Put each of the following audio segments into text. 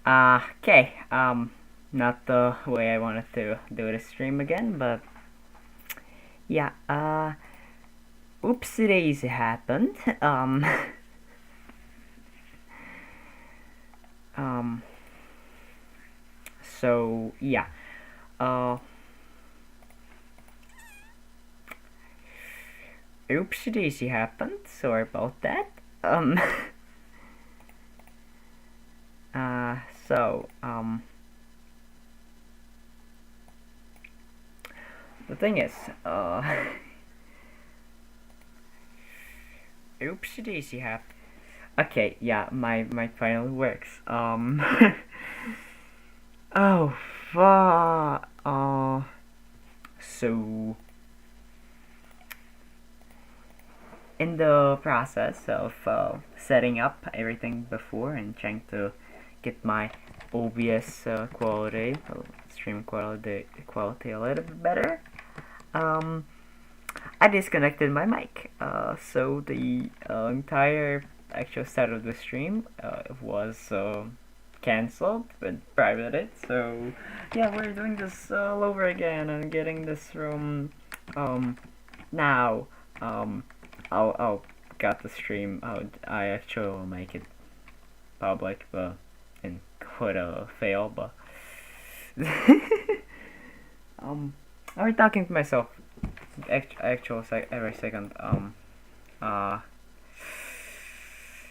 Okay. Not the way I wanted to do the stream again, but yeah. Oopsie daisy happened. Um. So yeah. Uh. Oopsie daisy happened. Sorry about that. Um. So the thing is, oopsie daisy happened. Okay, yeah, my finally works. Oh, fuck. So in the process of setting up everything before and trying to get my OBS quality, stream quality a little bit better, um, I disconnected my mic. So the entire actual start of the stream was cancelled and privated. So yeah, we're doing this all over again and getting this from now. I'll got the stream out. I actually will make it public, but and quite a fail. But I'm talking to myself. Every second. Uh.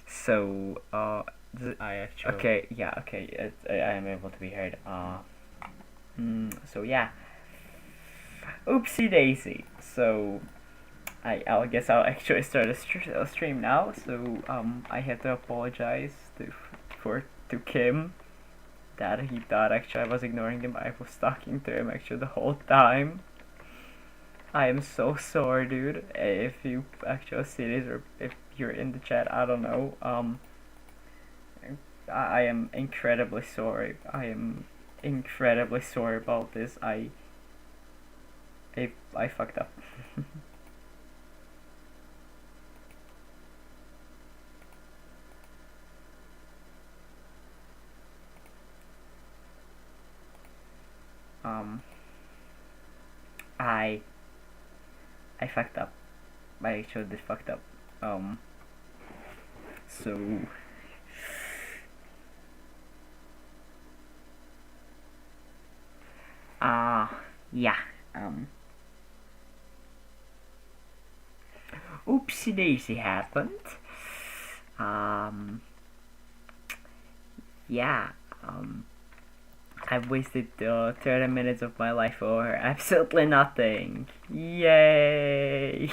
So I actually. Okay. Yeah. Okay. I am able to be heard. So yeah. Oopsie daisy. So I guess I'll actually start a stream now. So I had to apologize to Kim that he thought actually I was ignoring him. I was talking to him actually the whole time. I am so sorry, dude. If you actually see this or if you're in the chat, I don't know. I am incredibly sorry. I am incredibly sorry about this. I fucked up. um I fucked up. I actually did fucked up. So yeah. Oopsie daisy happened. Yeah. I've wasted 30 minutes of my life for absolutely nothing. Yay!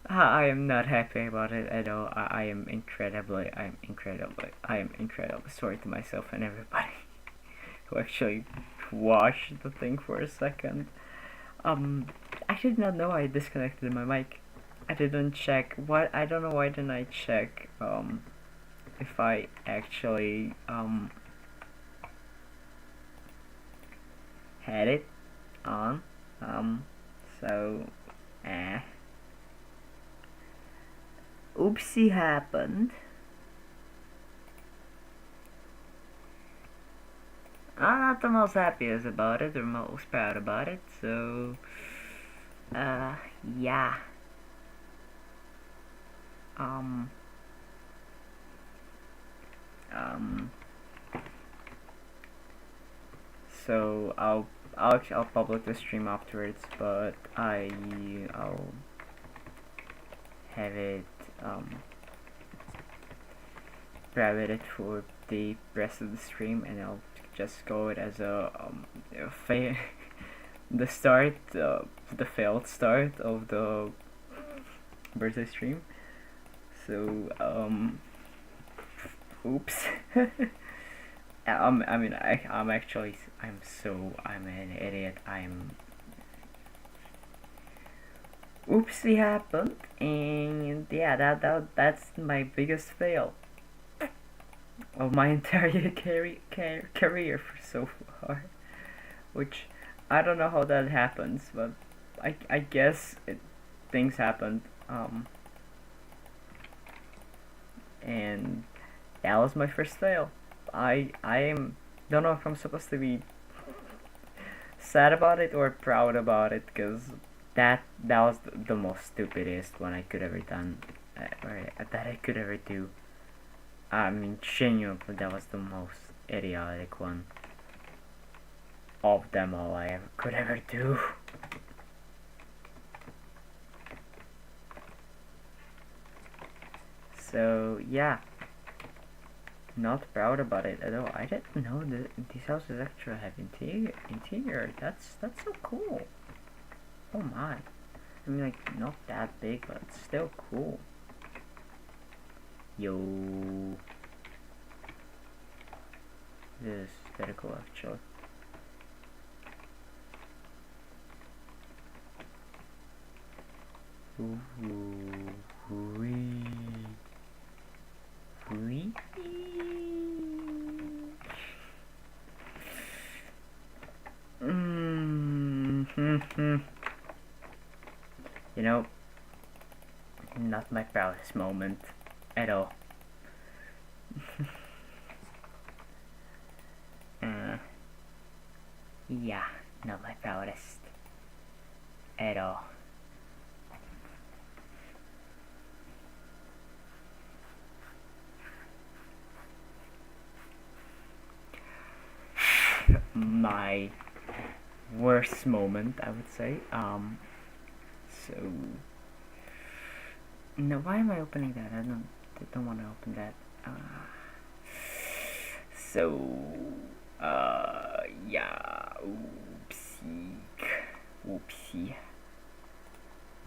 I am not happy about it at all. I am incredibly sorry to myself and everybody who actually watched the thing for a second. I did not know I disconnected my mic. I didn't check. What? I don't know why didn't I check, if I actually, had it on. So, oopsie happened. I'm not the most happiest about it or most proud about it, so yeah. So I'll publish the stream afterwards, but I'll have it private for the rest of the stream, and I'll just go it as a the start, the failed start of the birthday stream. So oops. I'm actually I'm an idiot. Oopsie happened, and yeah, that's my biggest fail of my entire career so far. Which I don't know how that happens, but I guess things happened. And that was my first fail. I don't know if I'm supposed to be sad about it or proud about it, because that was the most stupidest one I could ever done, or that I could ever do. I mean, genuinely, that was the most idiotic one of them all I could ever do. So yeah, not proud about it at all. I didn't know that these houses actually have interior. That's so cool. Oh my. I mean, like, not that big, but it's still cool. Yo. This is very cool, actually. Ooh, wee. Wee. You know, not my proudest moment at all. Yeah, not my proudest at all. My worst moment, I would say. So no, why am I opening that? I don't want to open that. Yeah, oopsie, whoopsie,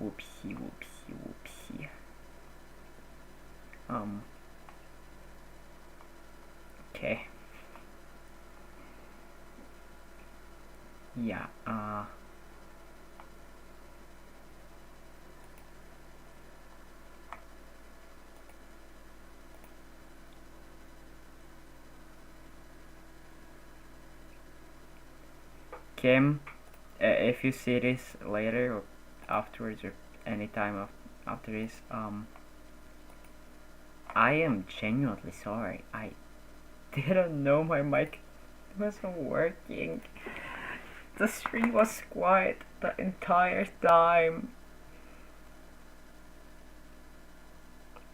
whoopsie, whoopsie, whoopsie. Okay. Yeah, Kim, if you see this later or afterwards or anytime after this, I am genuinely sorry. I didn't know my mic wasn't working. The stream was quiet the entire time.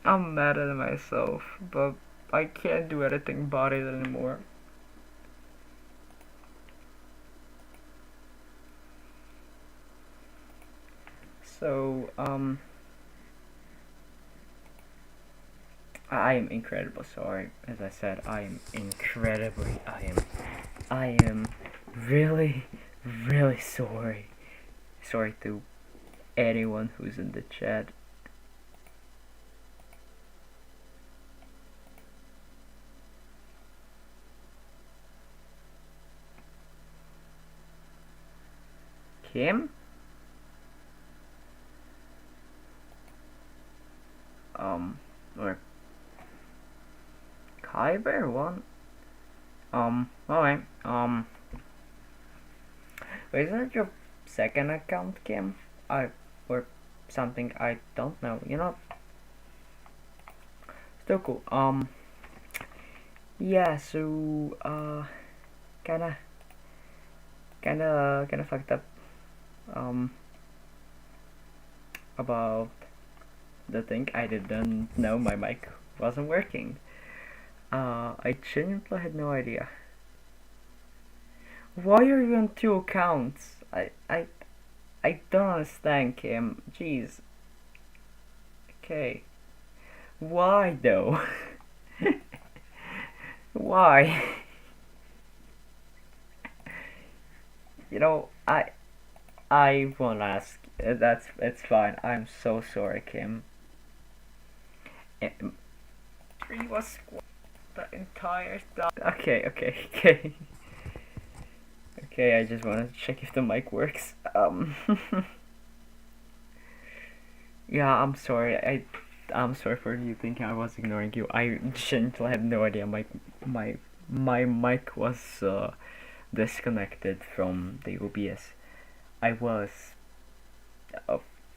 I'm mad at myself, but I can't do anything about it anymore. So, I am incredibly sorry. As I said, I am really, really sorry. Sorry to anyone who's in the chat. Kim? Or Kyber one? Alright, is that your second account, Kim? Or something, I don't know, you know? Still cool, yeah, so, kinda fucked up, about the thing. I didn't know my mic wasn't working. I genuinely had no idea. Why are you on two accounts? I don't understand, Kim. Jeez. Okay. Why though? Why? You know, I won't ask. It's fine. I'm so sorry, Kim. Tree was the entire time. Okay. Okay, I just wanted to check if the mic works. Yeah, I'm sorry. I'm sorry for you thinking I was ignoring you. I genuinely had no idea my mic was disconnected from the OBS. I was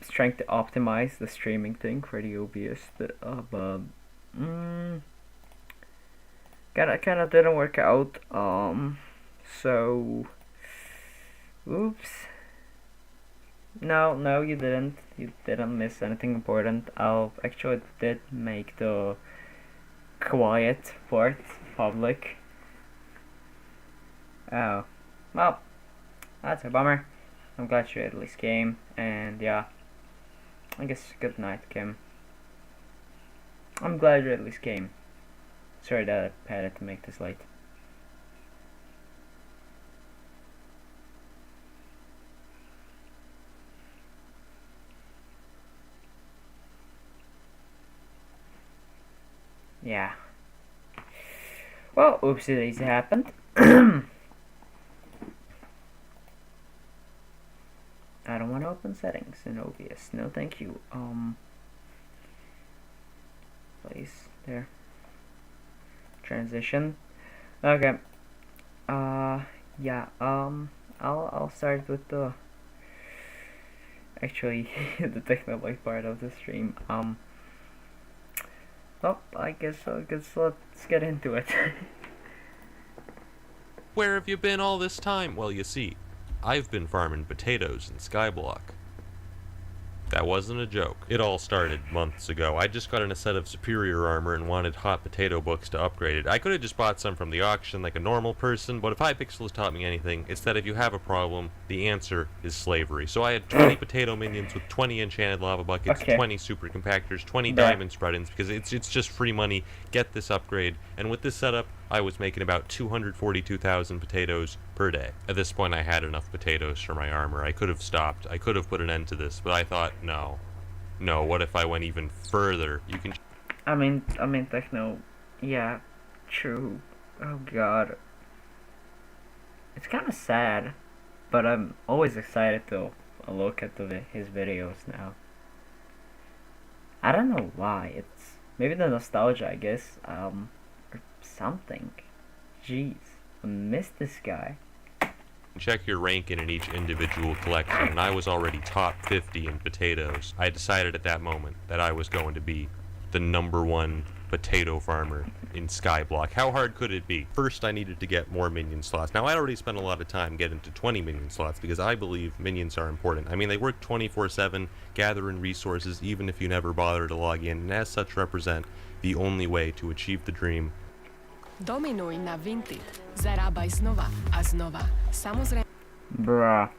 trying to optimize the streaming thing for the OBS, but kinda didn't work out. So, oops. No, you didn't. You didn't miss anything important. I actually did make the quiet part public. Oh, well, that's a bummer. I'm glad you at least came, and yeah, I guess good night, Kim. I'm glad you at least came. Sorry that I had to make this late. Yeah. Well, oopsie daisy happened. I don't want to open settings in OBS. No, thank you. Place there. Transition. Okay. Yeah. I'll start with the actually the Technoblade part of the stream. Oh, I guess let's get into it. Where have you been all this time? Well, you see, I've been farming potatoes in Skyblock. That wasn't a joke. It all started months ago. I just got in a set of superior armor and wanted hot potato books to upgrade it. I could have just bought some from the auction like a normal person, but if Hypixel has taught me anything, it's that if you have a problem, the answer is slavery. So I had 20 potato minions with 20 enchanted lava buckets, Okay. 20 super compactors, 20 diamond spread-ins, because it's just free money. Get this upgrade. And with this setup, I was making about 242,000 potatoes per day. At this point, I had enough potatoes for my armor. I could have stopped. I could have put an end to this, but I thought, no. No, what if I went even further? You can... I mean, Techno, yeah, true. Oh god. It's kind of sad, but I'm always excited to look at his videos now. I don't know why. It's maybe the nostalgia, I guess. Or something. Jeez, I miss this guy. check your ranking in each individual collection, and I was already top 50 in potatoes. I decided at that moment that I was going to be the #1 potato farmer in Skyblock. How hard could it be? First, I needed to get more minion slots. Now, I already spent a lot of time getting to 20 minion slots because I believe minions are important. I mean, they work 24/7, gathering resources even if you never bother to log in, and as such represent the only way to achieve the dream. Dominuj na Vinted. Zarábaj znova a znova. Samozrejme... Bruh.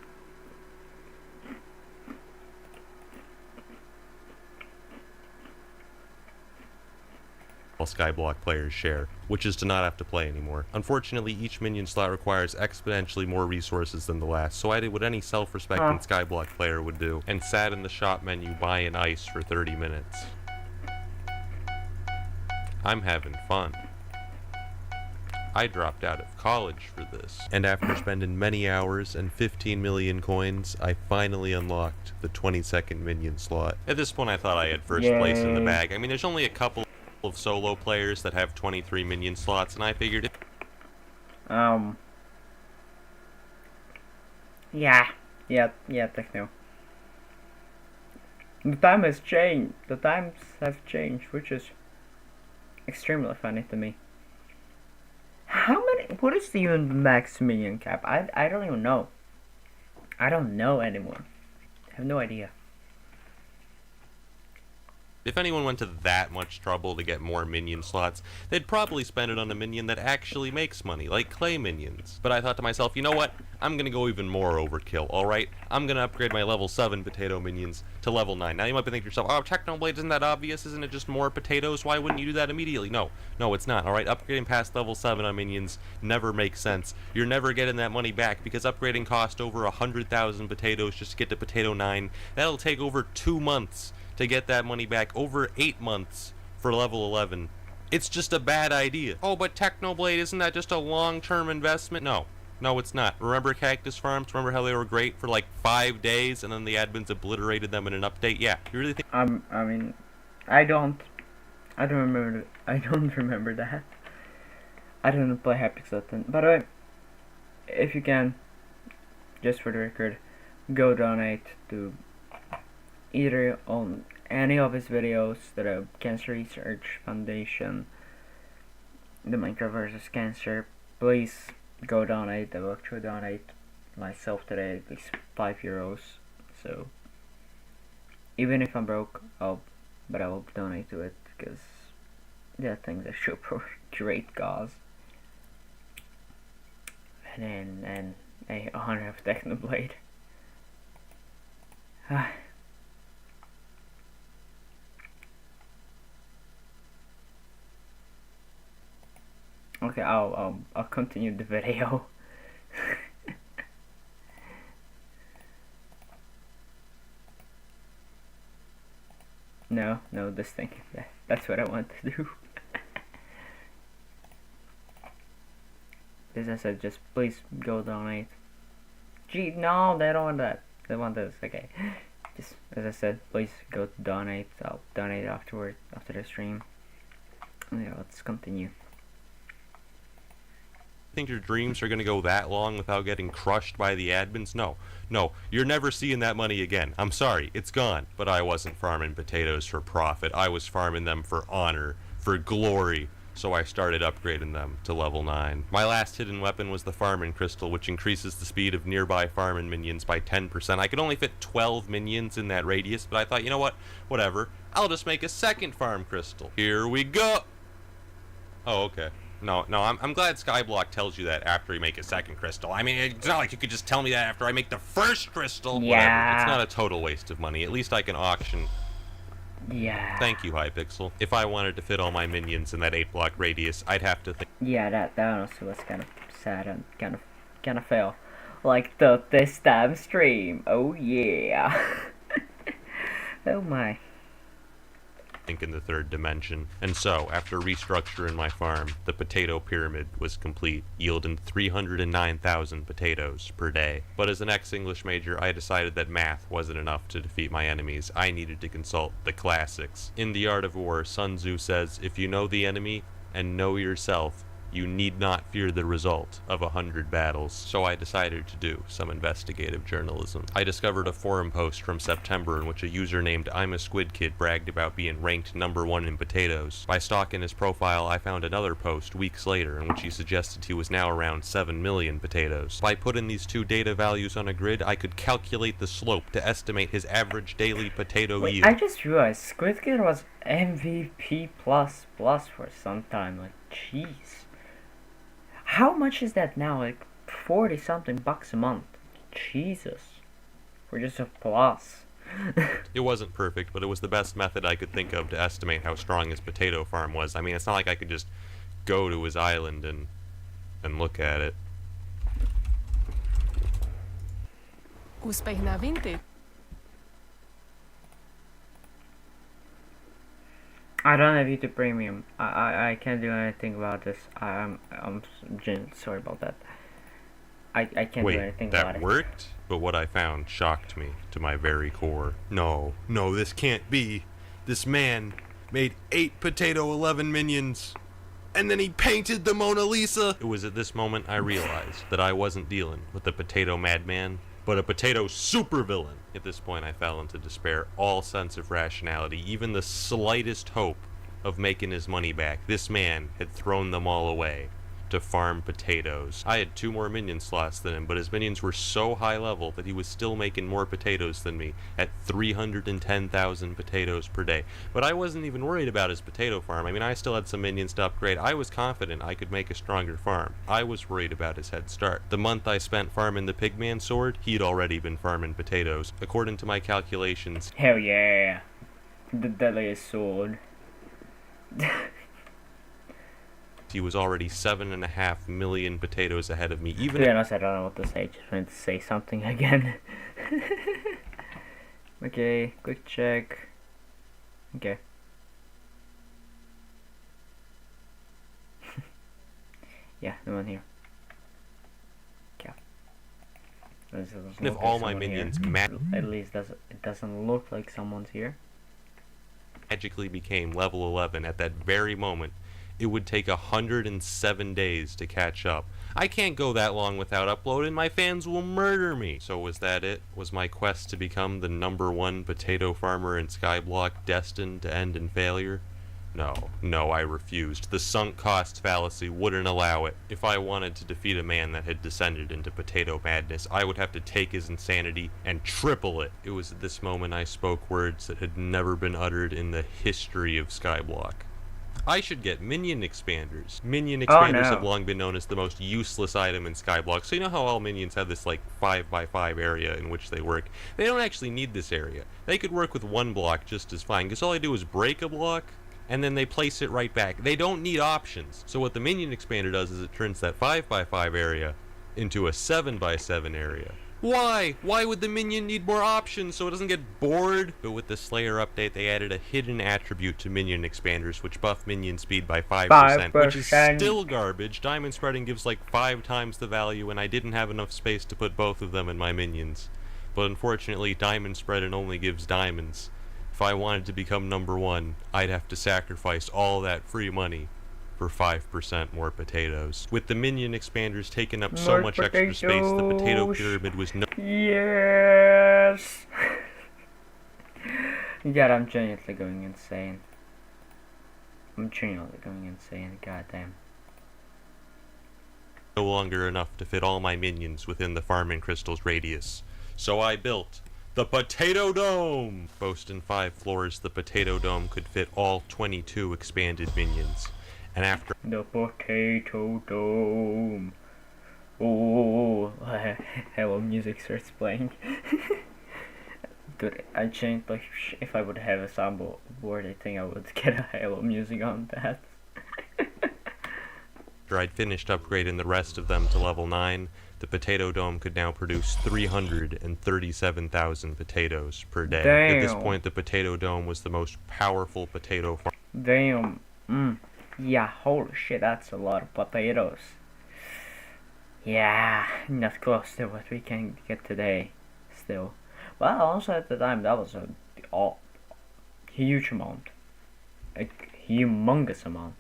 All Skyblock players share, which is to not have to play anymore. Unfortunately, each minion slot requires exponentially more resources than the last, so I did what any self-respecting Skyblock player would do, and sat in the shop menu buying ice for 30 minutes. I'm having fun. I dropped out of college for this, and after spending many hours and 15 million coins, I finally unlocked the 22nd minion slot. At this point, I thought I had first place in the bag. I mean, there's only a couple of solo players that have 23 minion slots, and I figured it... Yeah, Techno. The time has changed. The times have changed, which is extremely funny to me. How many? What is the max minion cap? I don't even know. I don't know anymore. I have no idea. If anyone went to that much trouble to get more minion slots, they'd probably spend it on a minion that actually makes money, like clay minions. But I thought to myself, you know what? I'm gonna go even more overkill, alright? I'm gonna upgrade my level 7 potato minions to level 9. Now you might be thinking to yourself, oh, Technoblades, isn't that obvious? Isn't it just more potatoes? Why wouldn't you do that immediately? No, it's not, alright? Upgrading past level 7 on minions never makes sense. You're never getting that money back because upgrading cost over 100,000 potatoes just to get to potato 9. That'll take over 2 months to get that money back, over 8 months for level 11. It's just a bad idea. Oh, but Technoblade, isn't that just a long-term investment? No, it's not. Remember Cactus Farms? Remember how they were great for like 5 days and then the admins obliterated them in an update? Yeah, you really think... I mean, I don't remember that. I don't play Hypixel then. By the way, if you can, just for the record, go donate to either on any of his videos that are Cancer Research Foundation, the Minecraft versus Cancer, please go donate. I will actually donate myself today at least €5. So even if I'm broke, but I will donate to it because that thing's a super great cause. And a honor of Technoblade. Okay, I'll continue the video. No, this thing. That's what I want to do. As I said, just please go donate. Gee, no, they don't want that. They want this. Okay. Just as I said, please go donate. I'll donate after the stream. Yeah, let's continue. Think your dreams are going to go that long without getting crushed by the admins? No, you're never seeing that money again. I'm sorry, it's gone. But I wasn't farming potatoes for profit. I was farming them for honor, for glory. So I started upgrading them to level 9. My last hidden weapon was the farming crystal, which increases the speed of nearby farming minions by 10%. I could only fit 12 minions in that radius, but I thought, you know what? Whatever. I'll just make a second farm crystal. Here we go! Oh, okay. No, I'm glad Skyblock tells you that after you make a second crystal. I mean, it's not like you could just tell me that after I make the first crystal. Yeah. Whatever. It's not a total waste of money. At least I can auction. Yeah. Thank you, Hypixel. If I wanted to fit all my minions in that 8-block radius, I'd have to think. Yeah, that honestly was kind of sad and kind of fail. Like this time stream. Oh yeah. Oh my. In the third dimension. And so, after restructuring my farm, the potato pyramid was complete, yielding 309,000 potatoes per day. But as an ex-English major, I decided that math wasn't enough to defeat my enemies. I needed to consult the classics. In The Art of War, Sun Tzu says, if you know the enemy and know yourself, you need not fear the result of 100 battles. So I decided to do some investigative journalism. I discovered a forum post from September in which a user named I'm a Squid Kid bragged about being ranked #1 in potatoes. By stalking his profile, I found another post weeks later in which he suggested he was now around 7 million potatoes. By putting these two data values on a grid, I could calculate the slope to estimate his average daily potato yield. I just realized Squid Kid was MVP plus for some time. Like, jeez. How much is that now? Like 40 something bucks a month. Jesus. For just a plus. It wasn't perfect, but it was the best method I could think of to estimate how strong his potato farm was. I mean, it's not like I could just go to his island and look at it. Úspech na Vinted. I don't have YouTube Premium. I can't do anything about this. I'm sorry about that. I can't do anything about it. Wait, that worked? But what I found shocked me to my very core. No, this can't be. This man made 8 potato 11 minions, and then he painted the Mona Lisa! It was at this moment I realized that I wasn't dealing with the potato madman, but a potato supervillain. At this point I fell into despair, all sense of rationality, even the slightest hope of making his money back. This man had thrown them all away to farm potatoes. I had 2 more minion slots than him, but his minions were so high level that he was still making more potatoes than me at 310,000 potatoes per day. But I wasn't even worried about his potato farm. I mean, I still had some minions to upgrade. I was confident I could make a stronger farm. I was worried about his head start. The month I spent farming the Pigman sword, he'd already been farming potatoes. According to my calculations, hell yeah, the deadliest sword. he was already 7.5 million potatoes ahead of me. Even to be honest, I don't know what to say. Just wanted to say something again. Okay, quick check. Okay. Yeah, no one here. Yeah. if all my minions at least it doesn't look like someone's here. Magically became level 11 at that very moment, it would take 107 days to catch up. I can't go that long without uploading. My fans will murder me. So was that it? Was my quest to become the #1 potato farmer in Skyblock destined to end in failure? No, I refused. The sunk cost fallacy wouldn't allow it. If I wanted to defeat a man that had descended into potato madness, I would have to take his insanity and triple it. It was at this moment I spoke words that had never been uttered in the history of Skyblock. I should get minion expanders. Minion expanders have long been known as the most useless item in Skyblock. So you know how all minions have this like 5x5 area in which they work? They don't actually need this area. They could work with one block just as fine, because all I do is break a block, and then they place it right back. They don't need options. So what the minion expander does is it turns that 5x5 area into a 7x7 area. Why? Why would the minion need more options so it doesn't get bored? But with the Slayer update, they added a hidden attribute to minion expanders, which buff minion speed by 5%, which is still garbage. Diamond spreading gives like 5 times the value, and I didn't have enough space to put both of them in my minions. But unfortunately, diamond spreading only gives diamonds. If I wanted to become number 1, I'd have to sacrifice all that free money for 5% more potatoes. With the minion expanders taking up so much extra space, the potato pyramid was no— Yes! God, I'm genuinely going insane. Goddamn. no longer enough to fit all my minions within the farming crystals radius. So I built the Potato Dome! Boasting 5 floors, the Potato Dome could fit all 22 expanded minions. And after the Potato Dome. Oh, hello, music starts playing. Good. I changed, like, if I would have a soundboard, I think I would get a Halo music on that. After I'd finished upgrading the rest of them to level 9, the Potato Dome could now produce 337,000 potatoes per day. Damn. At this point, the Potato Dome was the most powerful potato farm. Damn. Yeah, holy shit, that's a lot of potatoes. Yeah, not close to what we can get today, still. Well, also at the time, that was a huge amount. A humongous amount.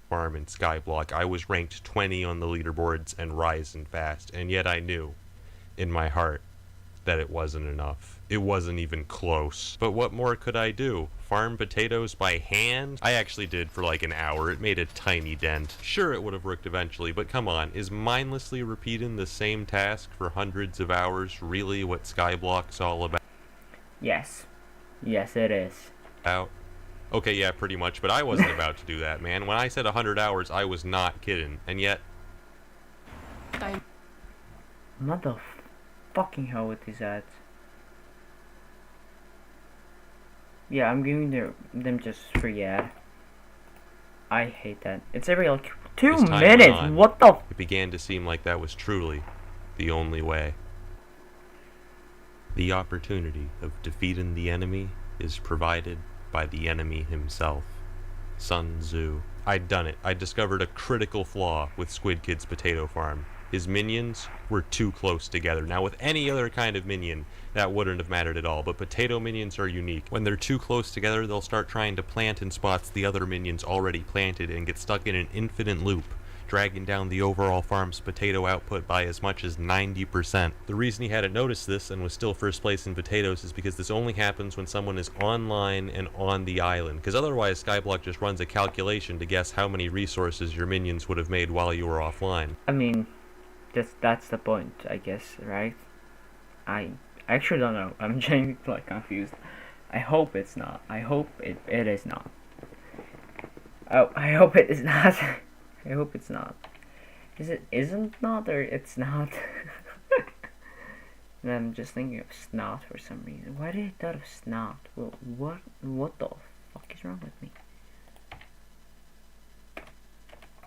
Farm in Skyblock, I was ranked 20 on the leaderboards and rising fast, and yet I knew, in my heart, that it wasn't enough. It wasn't even close. But what more could I do? Farm potatoes by hand? I actually did for like an hour. It made a tiny dent. Sure, it would have worked eventually, but come on, is mindlessly repeating the same task for hundreds of hours really what Skyblock's all about? Yes. Yes, it is. Okay, yeah, pretty much, but I wasn't about to do that, man. When I said 100 hours, I was not kidding, and yet... Motherfucking hell with these ads. Yeah, I'm giving them just free ad. I hate that. It's every like 2 minutes. What the? It began to seem like that was truly the only way. The opportunity of defeating the enemy is provided by the enemy himself. Sun Tzu. I'd done it. I discovered a critical flaw with Squid Kid's potato farm. His minions were too close together. Now, with any other kind of minion, that wouldn't have mattered at all, but potato minions are unique. When they're too close together, they'll start trying to plant in spots the other minions already planted and get stuck in an infinite loop, dragging down the overall farm's potato output by as much as 90%. The reason he hadn't noticed this and was still first place in potatoes is because this only happens when someone is online and on the island, because otherwise Skyblock just runs a calculation to guess how many resources your minions would have made while you were offline. I mean, that's the point, I guess, right? I actually don't know. I'm genuinely like confused. I hope it's not. I hope it is not. Oh, I hope it is not. I hope it's not. Isn't not, or it's not? And I'm just thinking of snot for some reason. Why did I thought of snot? Well, what the fuck is wrong with me?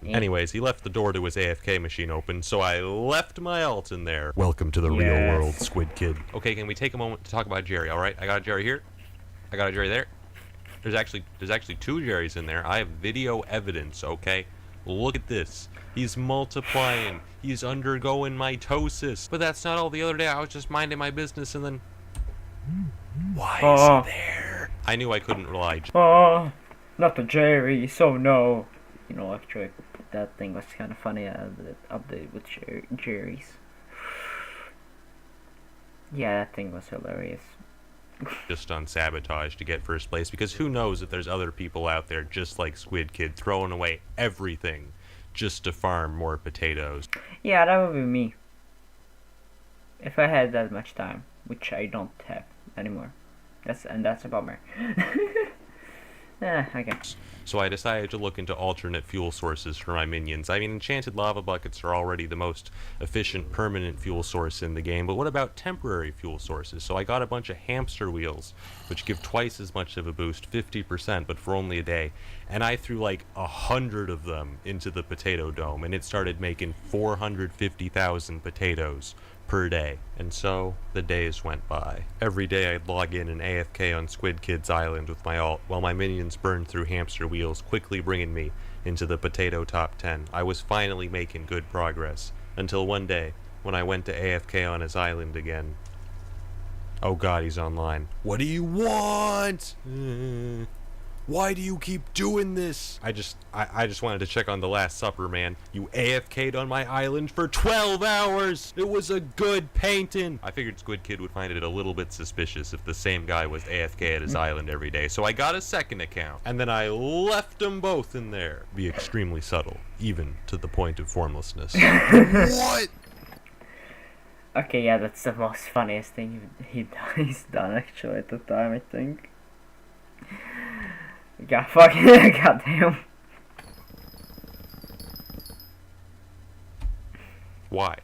Anyways, he left the door to his AFK machine open, so I left my alt in there. Welcome to the real world, Squid Kid. Okay, can we take a moment to talk about Jerry, alright? I got a Jerry here. I got a Jerry there. There's actually 2 Jerrys in there. I have video evidence, okay? Look at this. He's multiplying. He's undergoing mitosis. But that's not all. The other day I was just minding my business and then... Why is he there? I knew I couldn't rely. Not the Jerry, so no. You know, actually, that thing was kind of funny, the update with Jerry's. Yeah, that thing was hilarious. just on sabotage to get first place, because who knows if there's other people out there just like Squid Kid throwing away everything just to farm more potatoes. Yeah, that would be me. If I had that much time, which I don't have anymore. That's a bummer. Okay. So I decided to look into alternate fuel sources for my minions. I mean, enchanted lava buckets are already the most efficient permanent fuel source in the game, but what about temporary fuel sources? So I got a bunch of hamster wheels, which give twice as much of a boost, 50%, but for only a day. And I threw like 100 of them into the potato dome, and it started making 450,000 potatoes per day. And so the days went by. Every day I'd log in and AFK on Squid Kid's island with my ult, while my minions burned through hamster wheels, quickly bringing me into the potato top 10. I was finally making good progress, until one day, when I went to AFK on his island again. Oh god, he's online. What do you want? Why do you keep doing this? I just wanted to check on the Last Supper, man. You AFK'd on my island for 12 hours! It was a good painting! I figured Squid Kid would find it a little bit suspicious if the same guy was AFK at his island every day, so I got a second account, and then I left them both in there. Be extremely subtle, even to the point of formlessness. What? Okay, yeah, that's the most funniest thing he's done actually at the time, I think. God fucking goddamn. Why?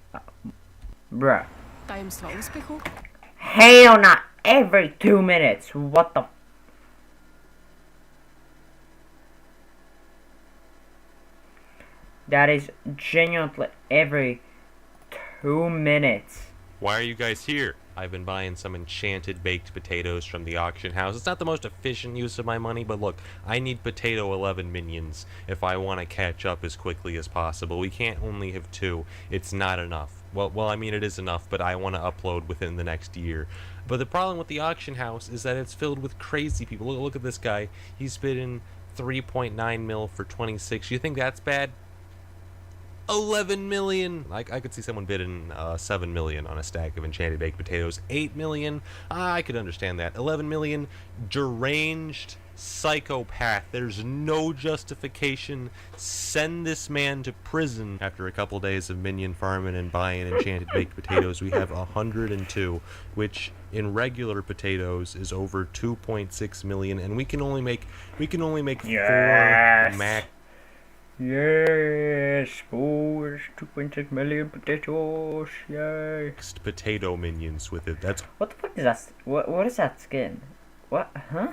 Bruh. Tajemstwa úspechu? Hell not every 2 minutes. What the? That is genuinely every 2 minutes. Why are you guys here? I've been buying some enchanted baked potatoes from the auction house. It's not the most efficient use of my money, but look, I need potato 11 minions if I want to catch up as quickly as possible. We can't only have 2. It's not enough. Well, I mean it is enough, but I want to upload within the next year. But the problem with the auction house is that it's filled with crazy people. Look at this guy. He's bidding 3.9 mil for 26. You think that's bad? 11 million. I could see someone bidding 7 million on a stack of enchanted baked potatoes. 8 million. I could understand that. 11 million. Deranged psychopath. There's no justification. Send this man to prison. After a couple days of minion farming and buying enchanted baked potatoes, we have 102, which in regular potatoes is over 2.6 million, and we can only make Yes. 4 max. Yes, boys, 2.6 million potatoes, yay. Potato minions with it. That's What the fuck is that? What is that skin? What? Huh?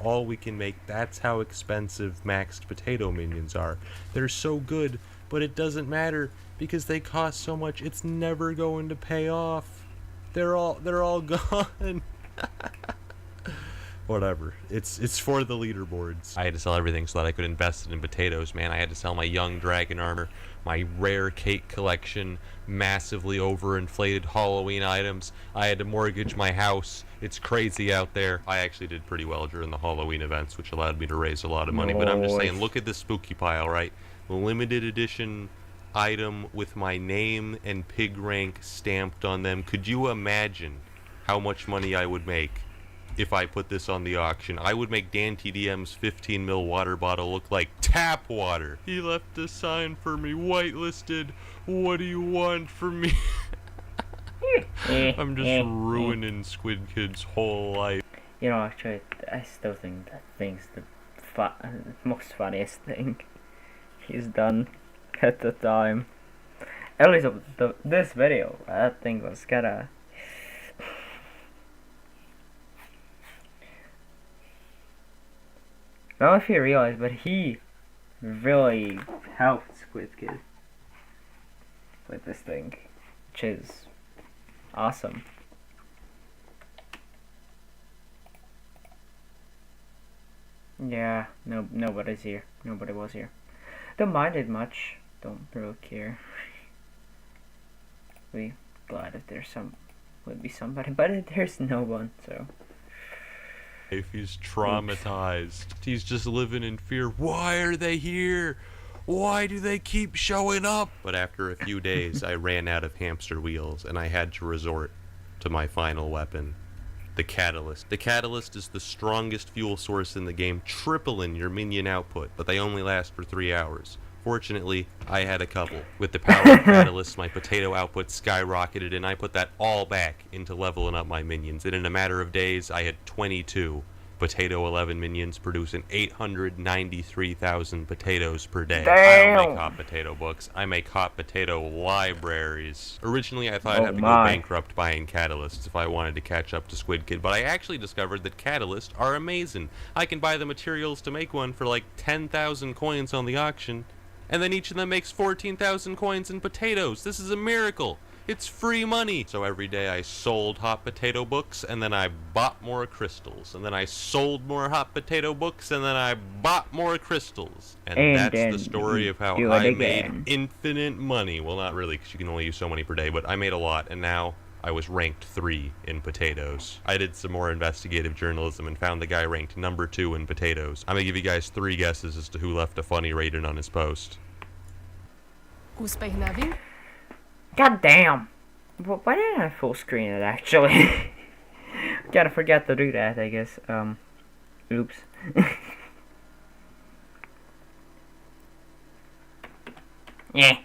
all we can make. That's how expensive maxed potato minions are. They're so good, but it doesn't matter because they cost so much. It's never going to pay off. They're all gone. Whatever. It's for the leaderboards. I had to sell everything so that I could invest it in potatoes, man. I had to sell my young dragon armor, my rare cake collection, massively overinflated Halloween items. I had to mortgage my house. It's crazy out there. I actually did pretty well during the Halloween events, which allowed me to raise a lot of money. But I'm just saying, look at this spooky pile, right? Limited edition item with my name and pig rank stamped on them. Could you imagine how much money I would make if I put this on the auction? I would make Dan TDM's 15 mil water bottle look like tap water. He left a sign for me, whitelisted. What do you want from me? I'm just ruining Squid Kid's whole life. You know, actually, I still think that thing's the most funniest thing he's done at the time. At least of this video, that thing was kinda... I don't know if you realize, but he really helped Squid Kid with this thing, which is awesome. Yeah, nobody's here. Nobody was here. Don't mind it much. Don't really care. We glad if there's would be somebody, but there's no one, so. If he's traumatized, he's just living in fear. Why are they here? Why do they keep showing up? But after a few days, I ran out of hamster wheels, and I had to resort to my final weapon, The Catalyst. The Catalyst is the strongest fuel source in the game, tripling your minion output, but they only last for 3 hours. Fortunately, I had a couple. With the power of Catalyst, my potato output skyrocketed, and I put that all back into leveling up my minions. And in a matter of days, I had 22 Potato 11 minions producing 893,000 potatoes per day. Damn. I don't make hot potato books. I make hot potato libraries. Originally, I thought I'd Oh have to my. go bankrupt buying catalysts if I wanted to catch up to Squid Kid, but I actually discovered that catalysts are amazing. I can buy the materials to make one for like 10,000 coins on the auction, and then each of them makes 14,000 coins in potatoes. This is a miracle. It's free money. So every day I sold hot potato books, and then I bought more crystals, and then I sold more hot potato books, and then I bought more crystals. And that's then the story of how do it I made again. infinite money. Well, not really, because you can only use so many per day, but I made a lot, and now I was ranked 3 in potatoes. I did some more investigative journalism and found the guy ranked number 2 in potatoes. I'm gonna give you guys 3 guesses as to who left a funny rating on his post. Úspech na vin? God damn! Why didn't I full screen it actually? Gotta forget to do that, I guess. Oops. Yeah.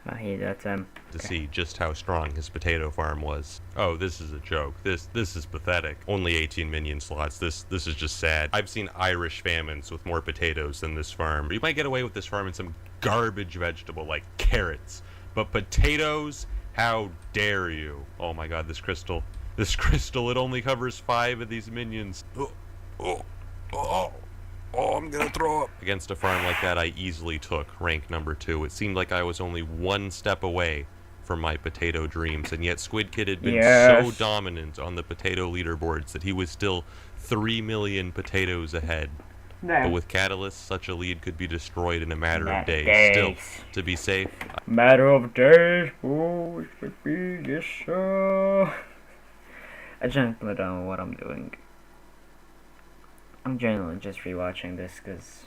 Oh, hey, that's To see just how strong his potato farm was. Oh, this is a joke. This is pathetic. Only 18 minion slots. This is just sad. I've seen Irish famines with more potatoes than this farm. You might get away with this farm in some garbage vegetable like carrots, but potatoes? How dare you? Oh my god, this crystal, it only covers 5 of these minions. Oh, I'm gonna throw up. Against a farm like that, I easily took rank number 2. It seemed like I was only 1 step away from my potato dreams, and yet Squid Kid had been so Yes. dominant on the potato leaderboards that he was still 3 million potatoes ahead. But with Catalyst, such a lead could be destroyed in a matter of days. Still, to be safe, Matter of days, oh, it should be, yes sir. I genuinely don't know what I'm doing. I'm genuinely just rewatching this because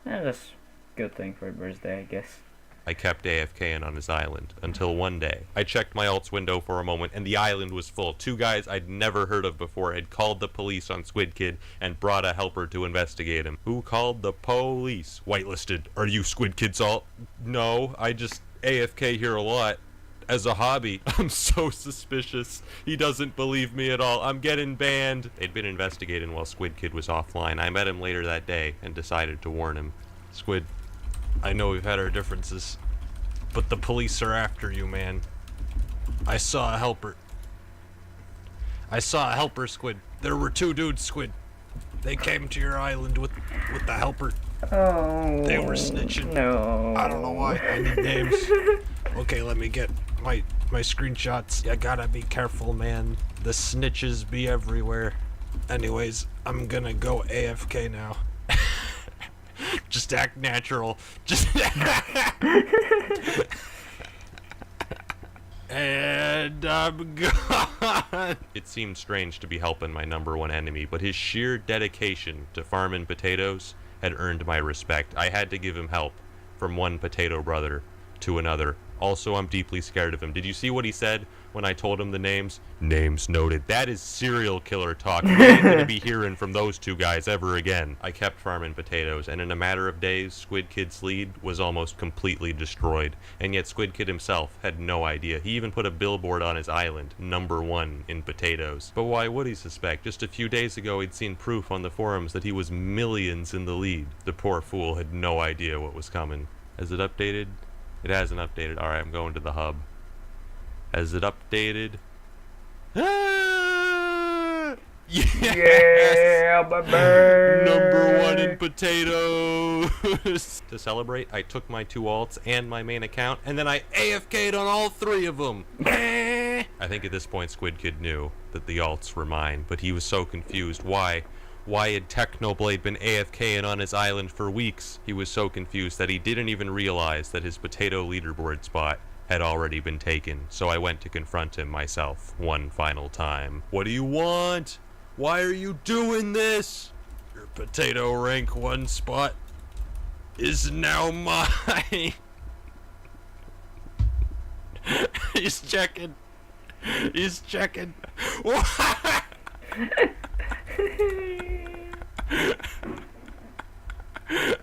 that's a good thing for a birthday, I guess. I kept AFKing on his island until one day I checked my alts window for a moment and the island was full. 2 guys I'd never heard of before had called the police on Squid Kid and brought a helper to investigate him. Who called the police? Whitelisted. Are you Squid Kid's alt? No, I just AFK here a lot. As a hobby. I'm so suspicious. He doesn't believe me at all. I'm getting banned. They'd been investigating while Squid Kid was offline. I met him later that day and decided to warn him. Squid, I know we've had our differences, but the police are after you, man. I saw a helper. Squid. There were 2 dudes, Squid. They came to your island with the helper. Oh. They were snitching. No. I don't know why. I need names. Okay, let me get my screenshots. You gotta be careful, man. The snitches be everywhere. Anyways, I'm gonna go AFK now. Just act natural. Just and I'm gone. It seemed strange to be helping my number 1 enemy, but his sheer dedication to farming potatoes had earned my respect. I had to give him help from one potato brother to another. Also, I'm deeply scared of him. Did you see what he said when I told him the names? Names noted. That is serial killer talk. You ain't gonna be hearing from those 2 guys ever again. I kept farming potatoes, and in a matter of days, Squid Kid's lead was almost completely destroyed. And yet Squid Kid himself had no idea. He even put a billboard on his island, number 1 in potatoes. But why would he suspect? Just a few days ago, he'd seen proof on the forums that he was millions in the lead. The poor fool had no idea what was coming. Has it updated? It hasn't updated. Alright, I'm going to the hub. Has it updated? Ah! Yes! Yeah, baby. Number 1 in potatoes! To celebrate, I took my 2 alts and my main account, and then I AFK'd on all 3 of them! I think at this point Squid Kid knew that the alts were mine, but he was so confused. Why had Technoblade been AFKing on his island for weeks? He was so confused that he didn't even realize that his potato leaderboard spot had already been taken, so I went to confront him myself one final time. What do you want? Why are you doing this? Your potato rank 1 spot is now mine. He's checking. He's checking.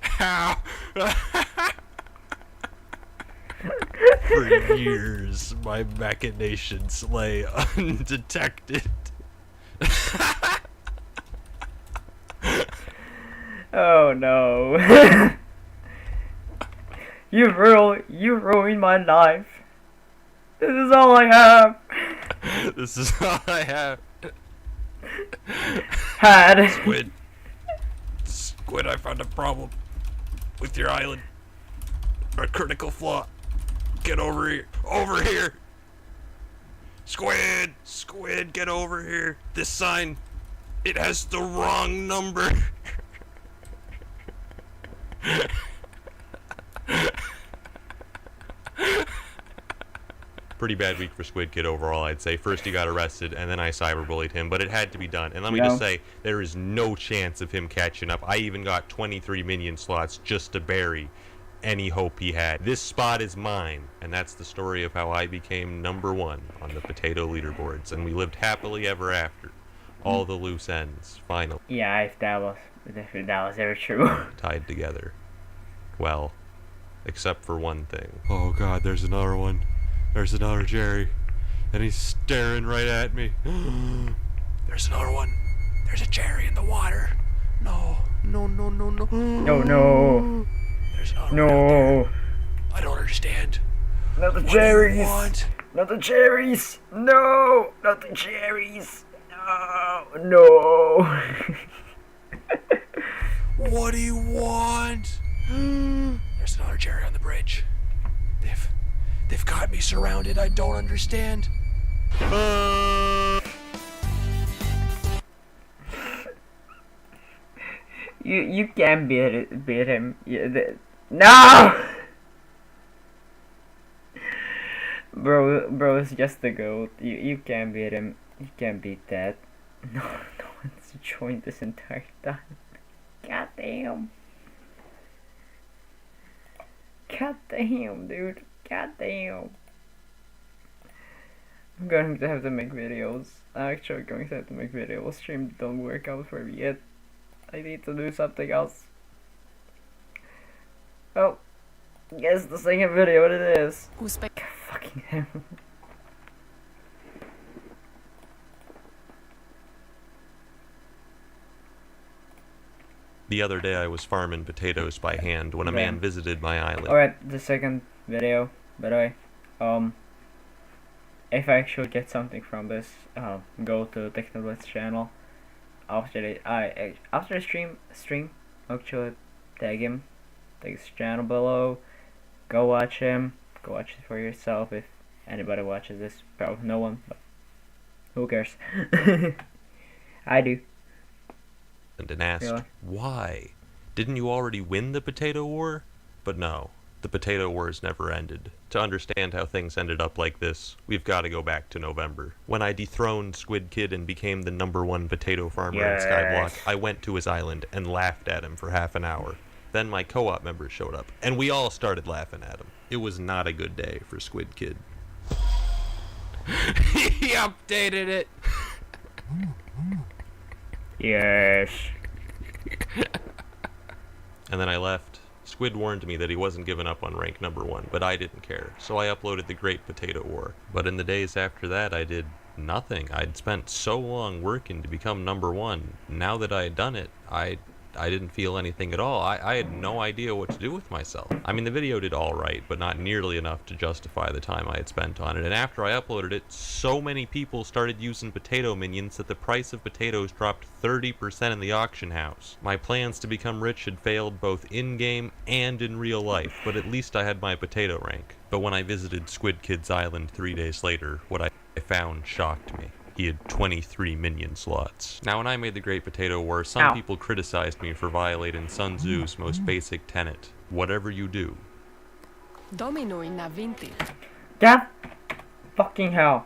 How? For years, my machinations lay undetected. Oh no. You ruined my life. This is all I have. This is all I have. Had. Squid, I found a problem with your island. A critical flaw. Get over here. Over here. Squid, get over here. This sign, it has the wrong number. Pretty bad week for Squid Kid overall, I'd say. First he got arrested, and then I cyberbullied him, but it had to be done. And let me just say, there is no chance of him catching up. I even got 23 minion slots just to bury any hope he had. This spot is mine, and that's the story of how I became #1 on the potato leaderboards, and we lived happily ever after. All the loose ends, finally. Yeah, if that was ever true. Tied together. Well, except for one thing. Oh god, there's another one. There's another Jerry. And he's staring right at me. There's another one. There's a Jerry in the water. No. No. There's another No. one out there. I don't understand. Not the What Jerry's. do you want? Not the Jerry's. No. Not the Jerry's. No. What do you want? There's another Jerry on the bridge. They've got me surrounded. I don't understand. You can beat him. No. Bro is just the goat. You can't beat him. You can't beat that. No one's joined this entire time. God damn. God damn, dude. God damn. I'm going to have to make videos. I'm actually going to have to make videos. Stream don't work out for me yet. I need to do something else. Well, guess the second video it is. Fucking hell. The other day I was farming potatoes by hand when a man visited my island. Alright, the second video, by the way. If I actually get something from this, go to Technoblades channel. After the stream, actually tag him, tag his channel below. Go watch him. Go watch it for yourself if anybody watches this. Probably no one, but who cares? I do. And asked, why? Didn't you already win the potato war? But no, the potato wars never ended. To understand how things ended up like this, we've got to go back to November. When I dethroned Squid Kid and became the #1 potato farmer in Skyblock, I went to his island and laughed at him for half an hour. Then my co-op members showed up, and we all started laughing at him. It was not a good day for Squid Kid. He updated it! Yes. And then I left. Squid warned me that he wasn't giving up on rank #1, but I didn't care, so I uploaded the Great Potato War. But in the days after that, I did nothing. I'd spent so long working to become #1. Now that I had done it, I didn't feel anything at all. I had no idea what to do with myself. I mean, the video did alright, but not nearly enough to justify the time I had spent on it. And after I uploaded it, so many people started using potato minions that the price of potatoes dropped 30% in the auction house. My plans to become rich had failed both in-game and in real life, but at least I had my potato rank. But when I visited Squid Kid's island 3 days later, what I found shocked me. He had 23 minion slots. Now, when I made the Great Potato War, some people criticized me for violating Sun Tzu's most basic tenet. Whatever you do. Dominui na vinti. God fucking hell.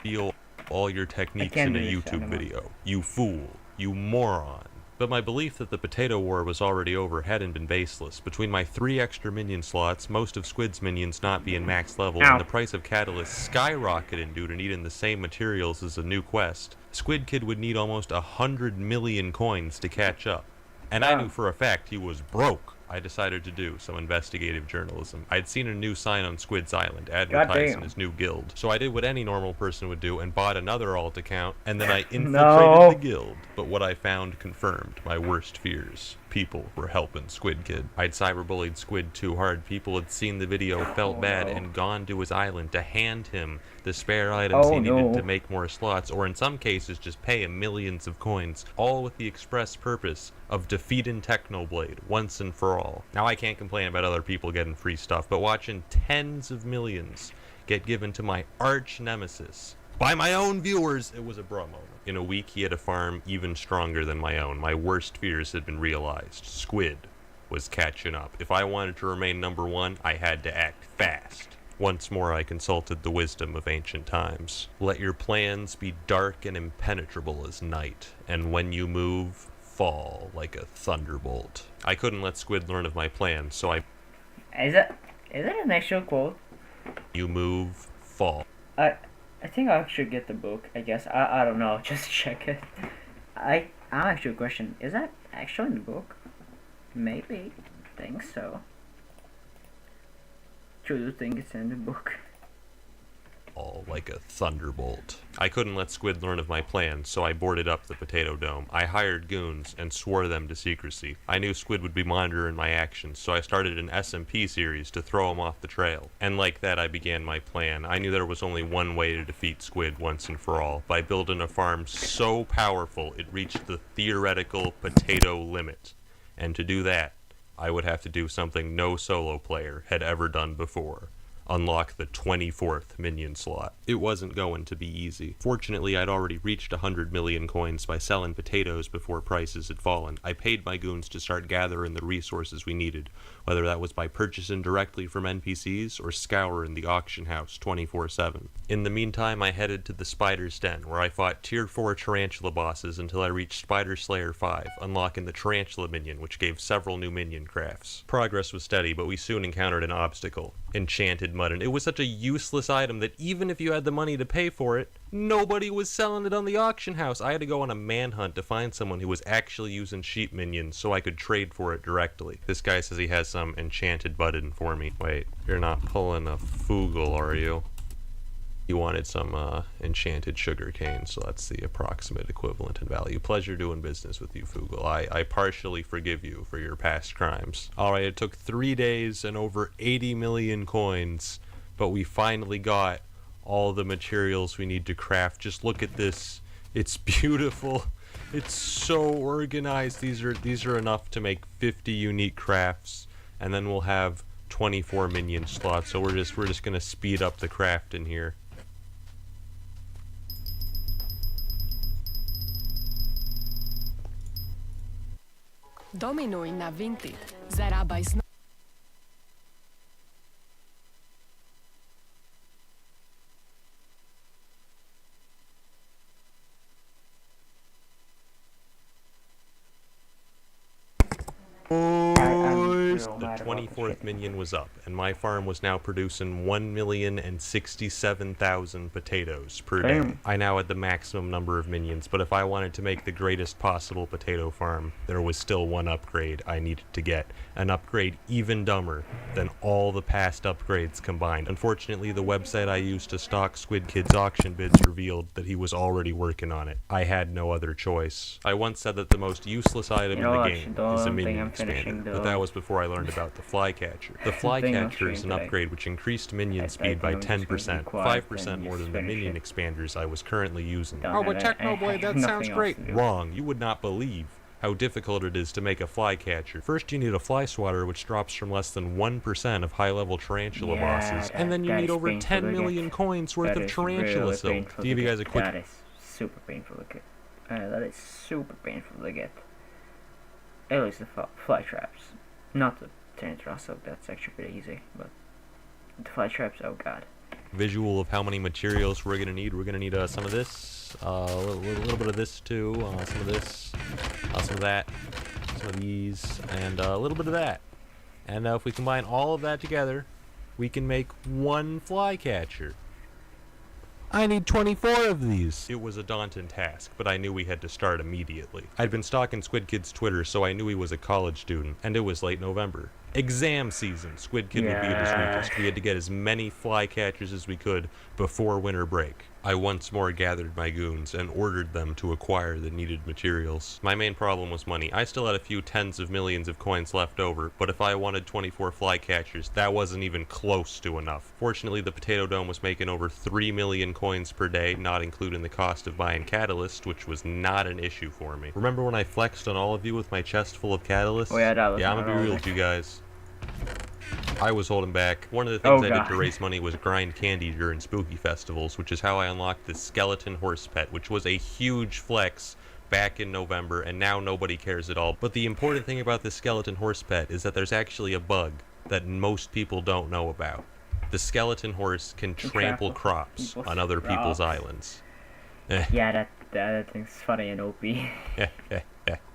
Feel all your techniques in a YouTube video. You fool. You moron. But my belief that the potato war was already over hadn't been baseless. Between my 3 extra minion slots, most of Squid's minions not being max level, Ow. and the price of catalysts skyrocketing due to needing the same materials as a new quest, Squid Kid would need almost 100 million coins to catch up. And I knew for a fact he was broke. I decided to do some investigative journalism. I'd seen a new sign on Squid's Island advertising his new guild. So I did what any normal person would do and bought another alt account, and then I infiltrated the guild. But what I found confirmed my worst fears. People were helping Squid Kid. I'd cyberbullied Squid too hard. People had seen the video, felt bad, and gone to his island to hand him the spare items he needed to make more slots, or in some cases just pay him millions of coins, all with the express purpose of defeating Technoblade once and for all. Now I can't complain about other people getting free stuff, but watching tens of millions get given to my arch nemesis by my own viewers, it was a bro moment. In a week, he had a farm even stronger than my own. My worst fears had been realized. Squid was catching up. If I wanted to remain number 1, I had to act fast. Once more, I consulted the wisdom of ancient times. Let your plans be dark and impenetrable as night, and when you move, fall like a thunderbolt. I couldn't let Squid learn of my plan, so I... Is that an actual quote? You move, fall. I think I should get the book, I guess. I don't know, just check it. I'm actually question, is that actually in the book? Maybe. Think so. True, you think it's in the book? All like a thunderbolt. I couldn't let Squid learn of my plan, so I boarded up the potato dome. I hired goons and swore them to secrecy. I knew Squid would be monitoring my actions, so I started an SMP series to throw him off the trail. And like that, I began my plan. I knew there was only one way to defeat Squid once and for all, by building a farm so powerful it reached the theoretical potato limit. And to do that, I would have to do something no solo player had ever done before. Unlock the 24th minion slot. It wasn't going to be easy. Fortunately, I'd already reached 100 million coins by selling potatoes before prices had fallen. I paid my goons to start gathering the resources we needed, whether that was by purchasing directly from NPCs or scouring the auction house 24/7. In the meantime, I headed to the Spider's Den, where I fought Tier 4 Tarantula bosses until I reached Spider Slayer 5, unlocking the Tarantula minion, which gave several new minion crafts. Progress was steady, but we soon encountered an obstacle. Enchanted mutton. It was such a useless item that even if you had the money to pay for it, nobody was selling it on the auction house. I had to go on a manhunt to find someone who was actually using sheep minions so I could trade for it directly. This guy says he has some enchanted button for me. Wait, you're not pulling a Foogle, are you? You wanted some enchanted sugar cane, so that's the approximate equivalent in value. Pleasure doing business with you, Foogle. I partially forgive you for your past crimes. Alright, it took 3 days and over 80 million coins, but we finally got all the materials we need to craft. Just look at this. It's beautiful. It's so organized. These are enough to make 50 unique crafts, and then we'll have 24 minion slots. So we're just gonna speed up the craft in here. Dominuj na Vinted. Zarabaj znova. The 24th minion was up, and my farm was now producing 1,067,000 potatoes per day. Damn. I now had the maximum number of minions, but if I wanted to make the greatest possible potato farm, there was still one upgrade I needed to get. An upgrade even dumber than all the past upgrades combined. Unfortunately, the website I used to stock Squid Kid's auction bids revealed that he was already working on it. I had no other choice. I once said that the most useless item in the game is a minion expander, but that was before I learned about the flycatcher. The flycatcher is an upgrade which increased minion speed by 10%, 5% more than the minion expanders I was currently using. Oh, but Technoblade, that sounds great. Wrong. You would not believe how difficult it is to make a flycatcher. First, you need a fly swatter, which drops from less than 1% of high-level tarantula bosses, and then you need over 10 million coins worth of tarantula silk. To give you guys a quick... That is super painful to get. That is super painful to get. At least the fly traps. Not the tarantula silk, that's actually pretty easy, but the fly traps, oh god. Visual of how many materials we're gonna need. We're gonna need some of this, a little bit of this too, some of this, some of that, some of these, and a little bit of that. And if we combine all of that together, we can make one flycatcher. I need 24 of these. It was a daunting task, but I knew we had to start immediately. I'd been stalking Squid Kid's Twitter, so I knew he was a college student, and it was late November. Exam season. Squid Kid would be at his weakest. We had to get as many flycatchers as we could before winter break. I once more gathered my goons and ordered them to acquire the needed materials. My main problem was money. I still had a few tens of millions of coins left over, but if I wanted 24 flycatchers, that wasn't even close to enough. Fortunately, the Potato Dome was making over 3 million coins per day, not including the cost of buying catalyst, which was not an issue for me. Remember when I flexed on all of you with my chest full of catalyst? Oh yeah, that was. Yeah, I'm gonna be real with you guys. I was holding back. One of the things I did to raise money was grind candy during spooky festivals, which is how I unlocked the skeleton horse pet, which was a huge flex back in November, and now nobody cares at all. But the important thing about the skeleton horse pet is that there's actually a bug that most people don't know about. The skeleton horse can trample crops on other people's islands. Yeah, that thing's funny and OP.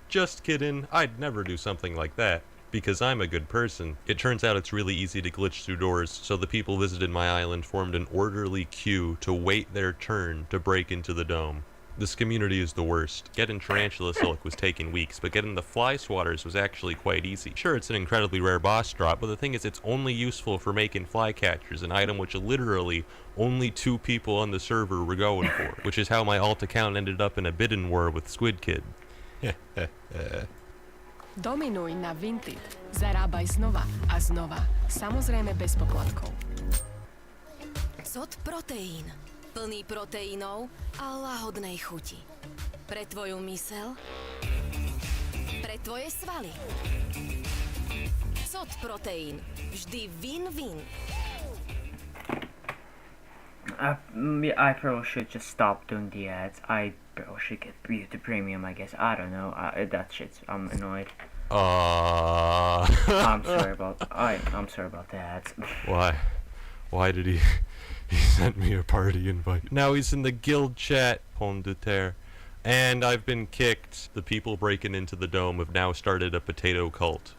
Just kidding. I'd never do something like that. Because I'm a good person. It turns out it's really easy to glitch through doors, so the people visited my island formed an orderly queue to wait their turn to break into the dome. This community is the worst. Getting tarantula silk was taking weeks, but getting the fly swatters was actually quite easy. Sure, it's an incredibly rare boss drop, but the thing is it's only useful for making flycatchers, an item which literally only 2 people on the server were going for, which is how my alt account ended up in a bidding war with Squid Kid. Dominuj na Vinted. Zarábaj znova a znova. Samozrejme bez poplatkov. Sod proteín. Plný proteínov a lahodnej chuti. Pre tvoju mysel. Pre tvoje svaly. Sod proteín. Vždy win-win. I probably should just stop doing the ads. I probably should get the premium, I guess. I don't know. That shit's. I'm annoyed. I'm sorry about the ads. Why did he sent me a party invite? Now he's in the guild chat, pomme de terre. And I've been kicked. The people breaking into the dome have now started a potato cult.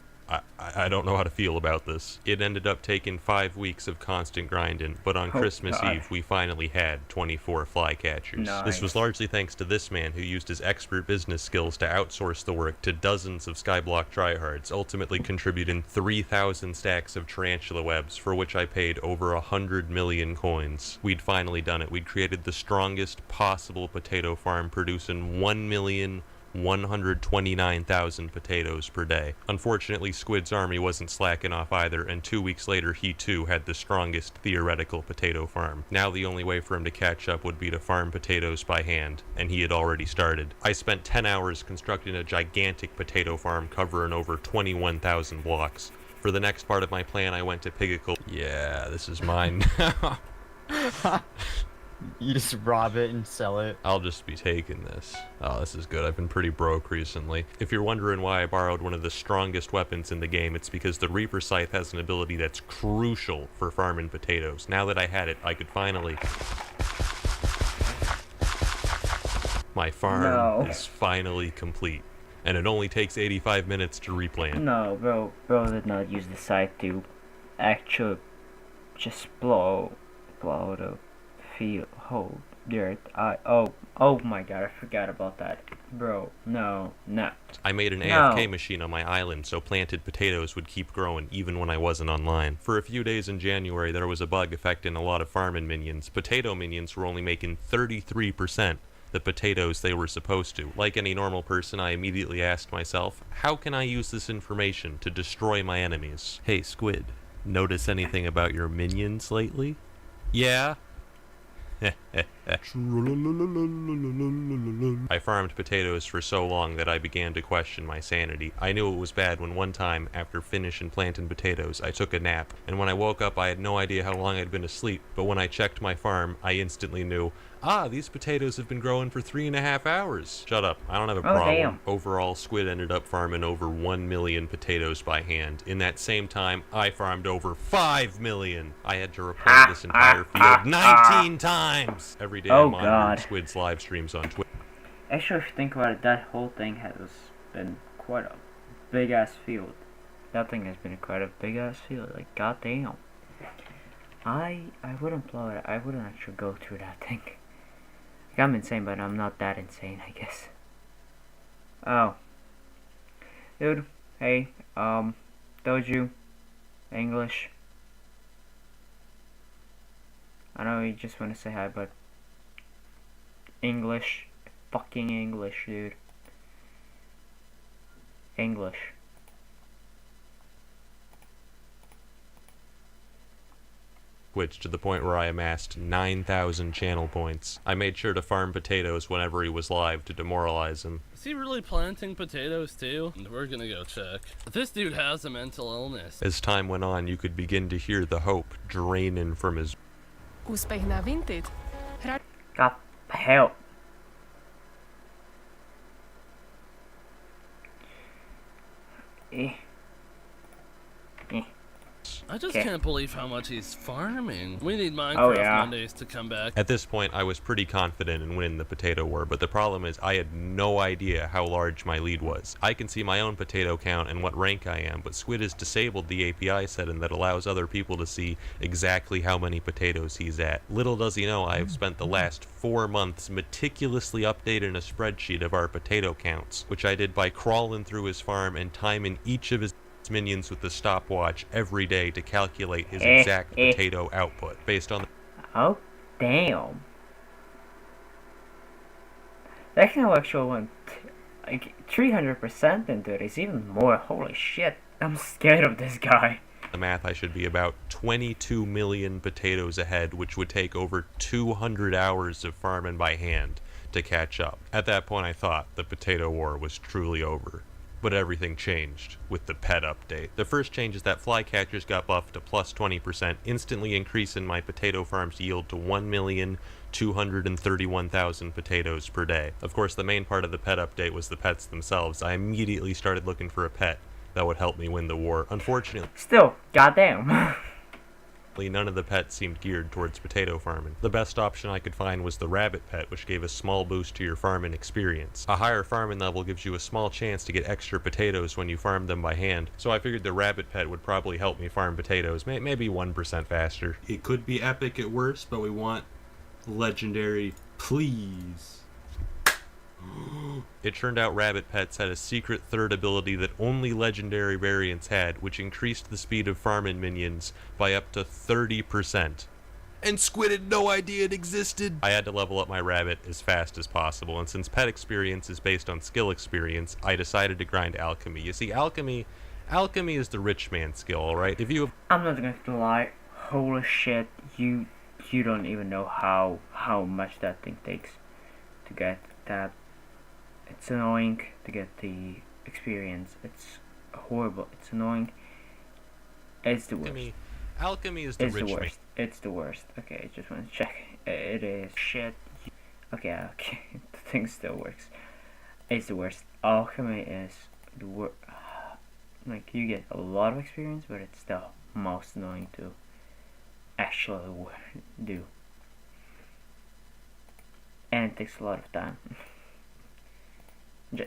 I don't know how to feel about this. It ended up taking 5 weeks of constant grinding, but on Christmas Eve we finally had 24 flycatchers. Nice. This was largely thanks to this man who used his expert business skills to outsource the work to dozens of Skyblock tryhards, ultimately contributing 3,000 stacks of tarantula webs, for which I paid over 100 million coins. We'd finally done it. We'd created the strongest possible potato farm, producing 1,129,000 potatoes per day. Unfortunately, Squid's army wasn't slacking off either, and 2 weeks later he too had the strongest theoretical potato farm. Now the only way for him to catch up would be to farm potatoes by hand, and he had already started. I spent 10 hours constructing a gigantic potato farm covering over 21,000 blocks. For the next part of my plan, I went to Pigacle. Yeah, this is mine now. You just rob it and sell it. I'll just be taking this. Oh, this is good. I've been pretty broke recently. If you're wondering why I borrowed one of the strongest weapons in the game, it's because the Reaper Scythe has an ability that's crucial for farming potatoes. Now that I had it, I could finally... My farm is finally complete. And it only takes 85 minutes to replant. No, bro did not use the site to actually just blow the field, whole dirt. Oh my god, I forgot about that. Bro, no. I made an AFK machine on my island so planted potatoes would keep growing even when I wasn't online. For a few days in January, there was a bug affecting a lot of farming minions. Potato minions were only making 33% the potatoes they were supposed to. Like any normal person, I immediately asked myself, how can I use this information to destroy my enemies? Hey, Squid, notice anything about your minions lately? Yeah? I farmed potatoes for so long that I began to question my sanity. I knew it was bad when one time, after finishing planting potatoes, I took a nap, and when I woke up I had no idea how long I'd been asleep, but when I checked my farm, I instantly knew, these potatoes have been growing for 3.5 hours. Shut up, I don't have a problem. Damn. Overall, Squid ended up farming over 1 million potatoes by hand. In that same time, I farmed over 5 million. I had to replant this entire field 19 times. Every day I monitored Squid's live streams on Twitch. Actually, if you think about it, that whole thing was been quite a big ass field. That thing has been quite a big ass field. Like goddamn. I wouldn't blow it. I wouldn't actually go through that thing. Like, I'm insane, but I'm not that insane, I guess. Oh, dude. Hey, Doju, English. I know you just want to say hi, but English, fucking English, dude. English. Which to the point where I amassed 9,000 channel points. I made sure to farm potatoes whenever he was live to demoralize him. Is he really planting potatoes too? We're gonna go check. This dude has a mental illness. As time went on, you could begin to hear the hope draining from his... Úspech na Vinted. God help. Eh. I just Okay. can't believe how much he's farming. We need Minecraft Oh, yeah. Mondays to come back. At this point, I was pretty confident in winning the potato war, but the problem is I had no idea how large my lead was. I can see my own potato count and what rank I am, but Squid has disabled the API setting that allows other people to see exactly how many potatoes he's at. Little does he know I have spent the last 4 months meticulously updating a spreadsheet of our potato counts, which I did by crawling through his farm and timing each of his minions with the stopwatch every day to calculate his exact potato output based on the... Oh, damn. That kind of actually went like 300% into it. It's even more. Holy shit. I'm scared of this guy. the math, I should be about 22 million potatoes ahead, which would take over 200 hours of farming by hand to catch up. At that point, I thought the potato war was truly over. But everything changed with the pet update. The first change is that flycatchers got buffed to plus 20%, instantly increasing my potato farm's yield to 1,231,000 potatoes per day. Of course, the main part of the pet update was the pets themselves. I immediately started looking for a pet that would help me win the war. Unfortunately, Still, goddamn. none of the pets seemed geared towards potato farming. The best option I could find was the rabbit pet, which gave a small boost to your farming experience. A higher farming level gives you a small chance to get extra potatoes when you farm them by hand, so I figured the rabbit pet would probably help me farm potatoes, maybe 1% faster. It could be epic at worst, but we want legendary, please. It turned out rabbit pets had a secret third ability that only legendary variants had, which increased the speed of farming minions by up to 30%. And Squid had no idea it existed! I had to level up my rabbit as fast as possible, and since pet experience is based on skill experience, I decided to grind alchemy. You see, alchemy is the rich man's skill, alright? If you have... I'm not gonna lie. Holy shit, you don't even know how much that thing takes to get that. It's annoying to get the experience. It's horrible. It's annoying. It's the worst. Alchemy is the It's the rich man. worst. It's the worst. Okay, I just want to check. It is shit. Okay. The thing still works. It's the worst. Alchemy is the worst. Like, you get a lot of experience, but it's the most annoying to actually do. And it takes a lot of time.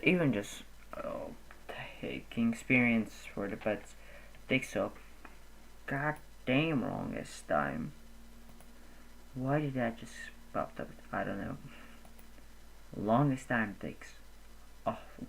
Even just taking experience for the pets takes up goddamn longest time. Why did that just pop up? I don't know. Longest time takes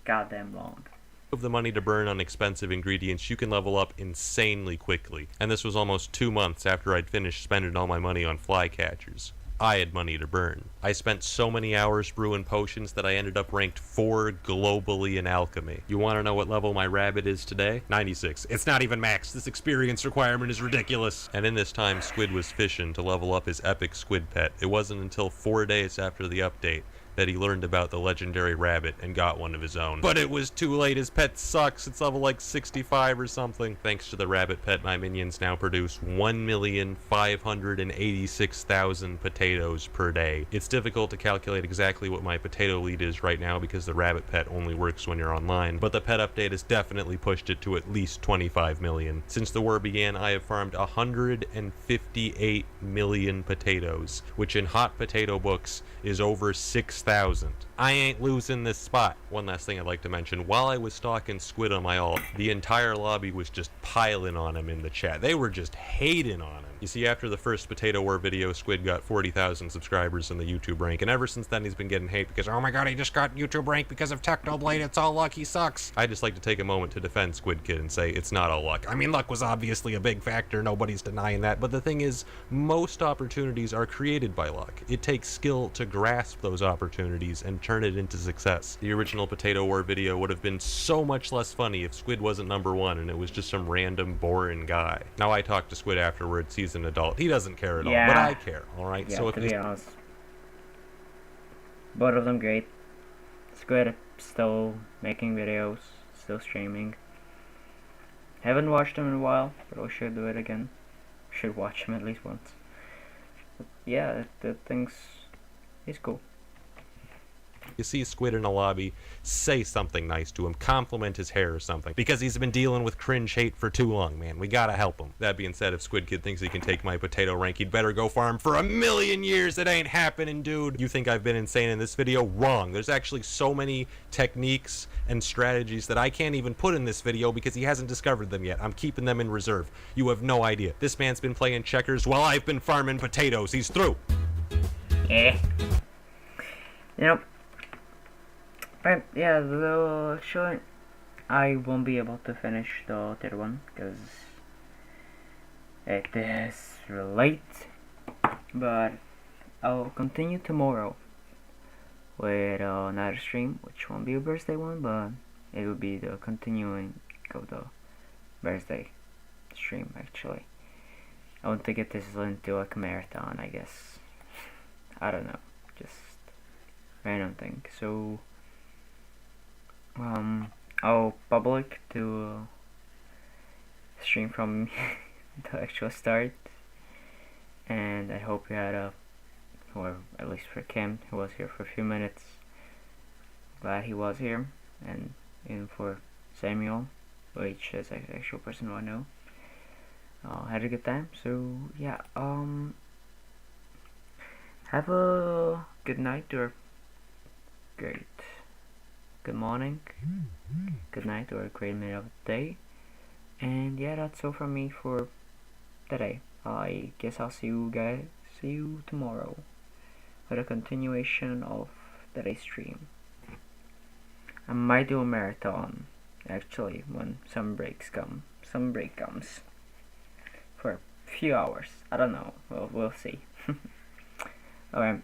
goddamn long. Of the money to burn on expensive ingredients, you can level up insanely quickly. And this was almost 2 months after I'd finished spending all my money on flycatchers. I had money to burn. I spent so many hours brewing potions that I ended up ranked 4 globally in alchemy. You want to know what level my rabbit is today? 96. It's not even max. This experience requirement is ridiculous. And in this time, Squid was fishing to level up his epic squid pet. It wasn't until 4 days after the update that he learned about the legendary rabbit and got one of his own. But it was too late. His pet sucks. It's level like 65 or something. Thanks to the rabbit pet, my minions now produce 1,586,000 potatoes per day. It's difficult to calculate exactly what my potato lead is right now because the rabbit pet only works when you're online, but the pet update has definitely pushed it to at least 25 million. Since the war began, I have farmed 158 million potatoes, which in hot potato books is over 6,000 2,000. I ain't losing this spot. One last thing I'd like to mention. While I was stalking Squid on my ult, the entire lobby was just piling on him in the chat. They were just hating on him. You see, after the first Potato War video, Squid got 40,000 subscribers in the YouTube rank, and ever since then he's been getting hate because, oh my god, he just got YouTube rank because of Technoblade, it's all luck, he sucks. I just like to take a moment to defend Squid Kid and say it's not all luck. I mean, luck was obviously a big factor, nobody's denying that, but the thing is, most opportunities are created by luck. It takes skill to grasp those opportunities and turn it into success. The original Potato War video would have been so much less funny if Squid wasn't #1 and it was just some random boring guy. Now I talked to Squid afterwards, he's an adult. He doesn't care at all, but I care, alright? Yeah, So if to be honest. Both of them great. Squid still making videos, still streaming. Haven't watched him in a while, but I should do it again. Should watch him at least once. But yeah, the thing's... he's cool. you see Squid in a lobby, say something nice to him, compliment his hair or something, because he's been dealing with cringe hate for too long, man. We gotta help him. That being said, if Squid Kid thinks he can take my potato rank, he'd better go farm for 1,000,000 years. It ain't happening, dude. You think I've been insane in this video? Wrong. There's actually so many techniques and strategies that I can't even put in this video because he hasn't discovered them yet. I'm keeping them in reserve. You have no idea. This man's been playing checkers while I've been farming potatoes. He's through. You know, but yeah, the show, I won't be able to finish the third one because it is late, but I'll continue tomorrow with another stream, which won't be a birthday one, but it will be the continuing of the birthday stream. Actually, I want to get this into like a marathon, I guess. I don't know, just random thing. So I'll public to stream from the actual start, and I hope you had a, or at least for Kim, who was here for a few minutes, glad he was here, and even for Samuel, which is an actual person who I know, had a good time. So yeah, have a good night or great good morning, good night, or a great middle of the day. And yeah, that's all from me for today. I guess I'll see you tomorrow with a continuation of today's stream. I might do a marathon actually when some break comes for a few hours. I don't know. We'll see. Alright.